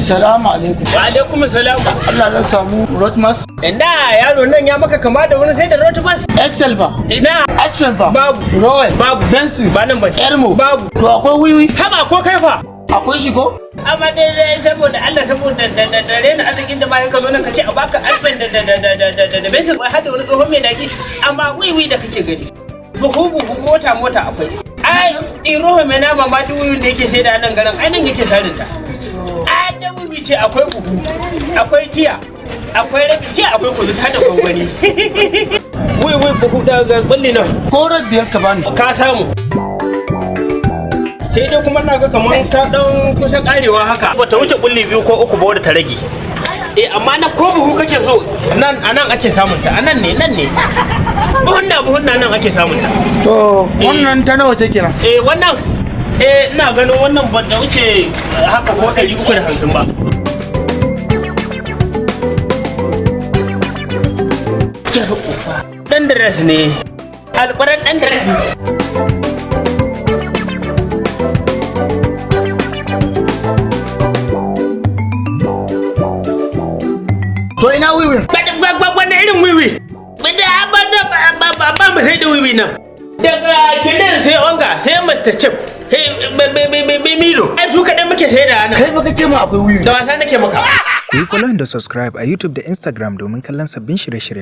Salamu alaikum. Wa alaikum salam. Allah zan samu Rotmas. Ina yaro nan ya maka kama da wani sai da Rotmas? Excel ba. Ina Aspen ba. babu. Rowan. Babu. Benson. Ba nan ba. Elmo. Babu. To akwai wiwi. Haba ko kai fa? Akwai shi ko? Amma dai saboda Allah saboda da rena arzikin da ma ka zo nan ka ce a baka Aspen da Benson wai hada wani tsohon mai daki amma wiwi da kake gani. Buhu mota akwai. Ai roho mai nama ma duk wiwi da yake sai da nan garin ai nan yake sarin ta. Ai da wiwi ce akwai buhu. Akwai tiya. Akwai rabi tiya akwai kudu ta da gwangwani. Wiwi buhu da balli nan. Korar biyar ka bani. Ka samu. Sai dai kuma na ga kamar ta dan kusa karewa haka. Bata wuce kulli biyu ko uku ba wadda ta rage. Amma na ko buhu kake so nan anan ake samun ta. Anan ne nan ne. Buhun nan ake samun ta. To wannan ta nawa ce kenan? Wannan ina ganin wannan ba da wuce haka ko 350 ba. Dan dress ne. Alƙuran dan dress ne. To ina wiwi? Wannan irin wiwi. Ba mu sai da wiwi nan. Daga kidan sai onga sai Mr. Chip. Sai Milo. Ai su kaɗai muke sai da nan. Kai baka ce ma akwai wiwi. Da wasa nake maka. Ku yi follow da subscribe a YouTube da Instagram domin kallon sabbin shirye-shirye.